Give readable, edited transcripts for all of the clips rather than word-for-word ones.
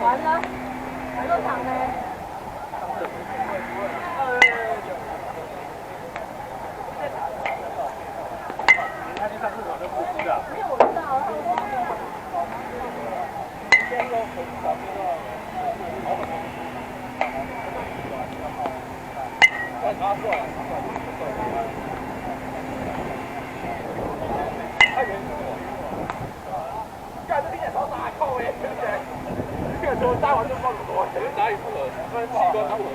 完了，入场呢？他去上厕所都不知道。因为我知道。拿过来。太远了。干这边超大靠诶，对不对？这个时候打完就放多，可能哪里不合，那器官不合。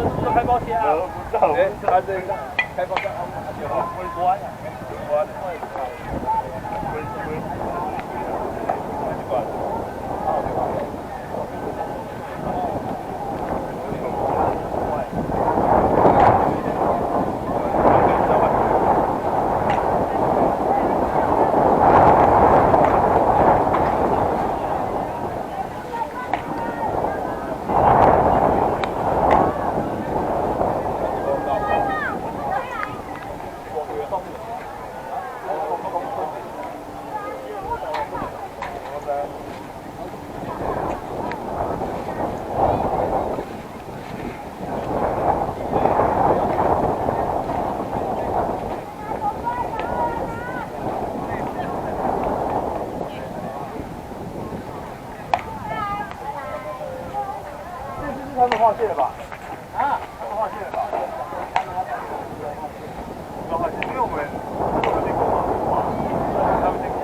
们是不是开包间啊？不知道，哎，他这个开包间啊，就好，微观呀，微观，他们划线了吧？啊，他们划线了吧？不划线，因为我们这个嘛，他们这个嘛。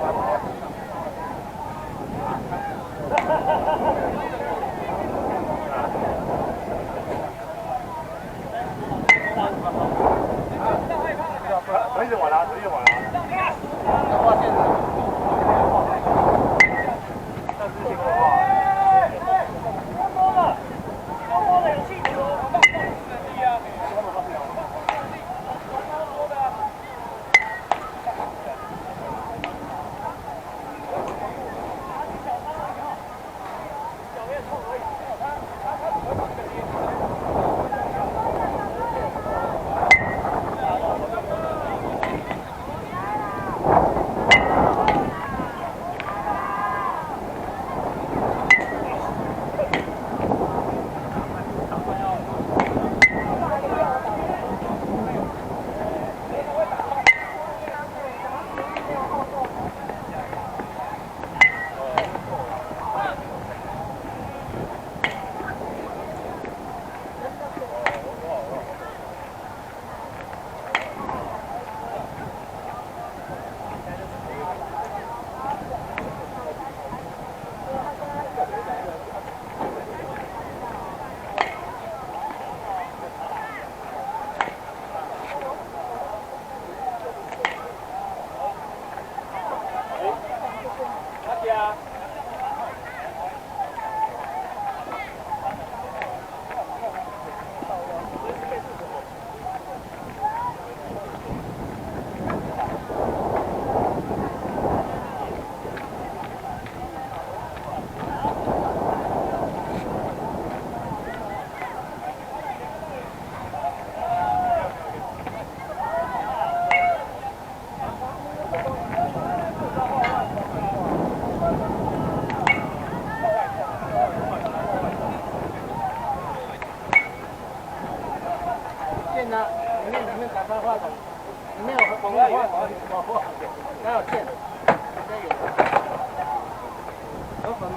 可以玩了，可以玩了。划线了。但是这个话。里面打开话筒，里面有红的话筒，还有线，这有。有粉吗？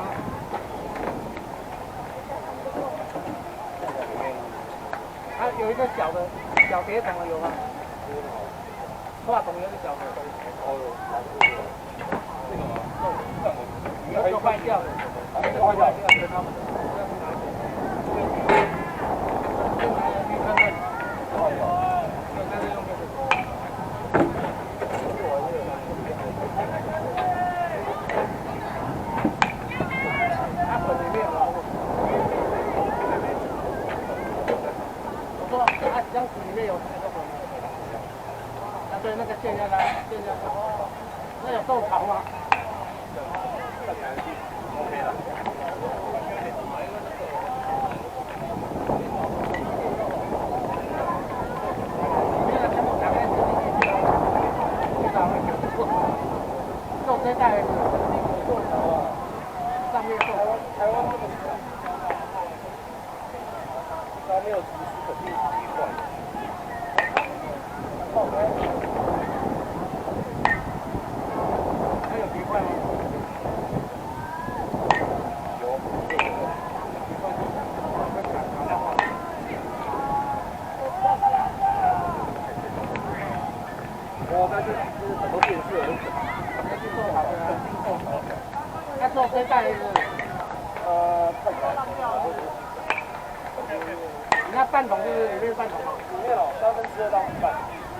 还有一个小的小铁桶的有吗？话筒有一个小的。这个坏掉了，这个坏掉了，他们箱子里面有那个粉，啊对，那个线下来，线下来，那有豆潮吗？豆这带上面台湾它没有厨师肯定习惯。还有皮块吗？有。我那是什么电视？那是做好的，那做这带是看起来。你那半半桶就是里面半桶吗？里面哦2/3到一半。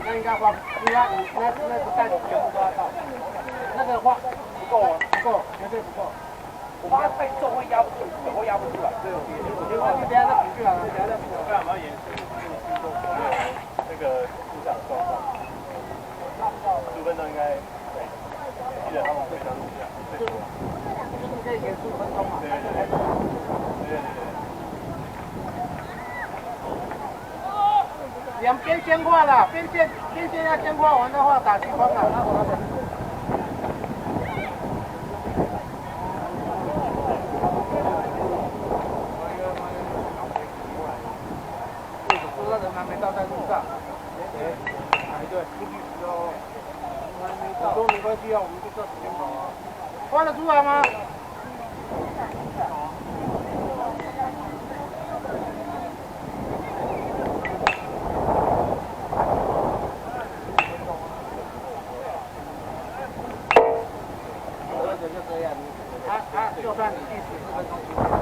那应该花，应该那不带全部都要到。那个花不够吗？不够，绝对不够。我怕太重会压不住，会压不出来。对，没关系，等下再补去啊。等下再补。干嘛延续那个出场状况？15分钟应该，记得他们非常努力啊。就是可以延15分钟嘛。对。两边先画了，边线要先画完的话打激光了。说人还没到在路上。哪一队？我说没关系啊，我们就照时间跑啊。画得出来吗？就算你第14分钟出懂吗？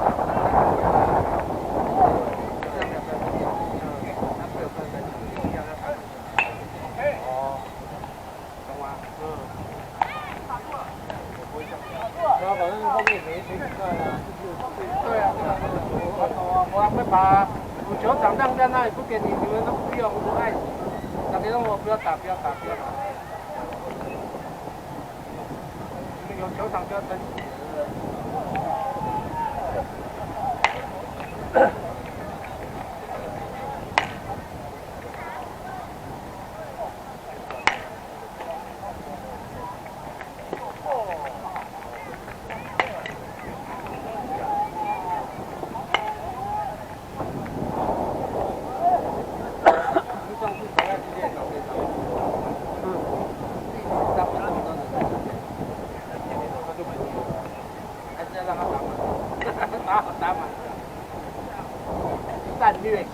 然后反正后面没比赛啊，对啊，我还会把足球场让在那里，不给你们都不用，我爱打给我不要打。你们有球场就要珍惜。打满，战略性。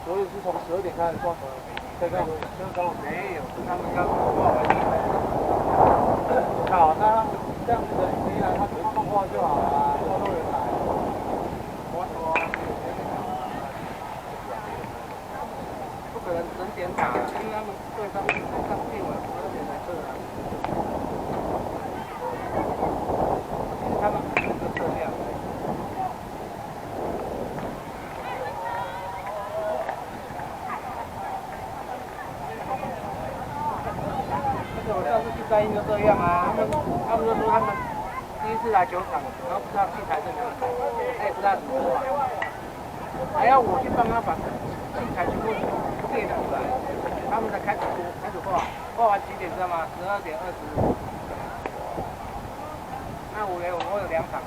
所以是从12点开始算吗？这个没有，他们要好，那这样子的没来，他只是放话就好了，超多人来。不可能整点打，因为他们对上电玩12点来测啊。他们的测量。我上次去三英就这样啊，他们就说他们第一次来球场，然后不知道器材在哪里，他也不知道怎么画，还要我去帮他把器材全部列出来，他们才开始画，画完几点知道吗？12点25。那我有2场。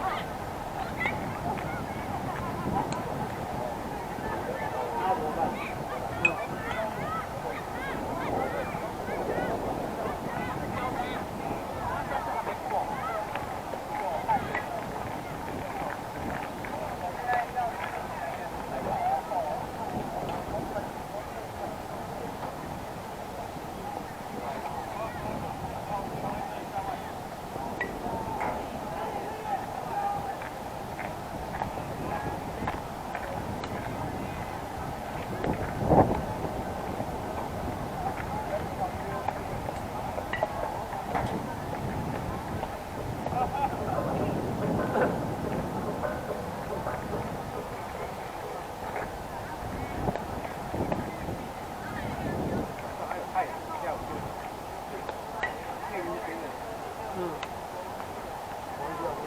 那怎么办？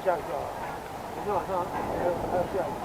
下一下，昨天晚上还有下雨。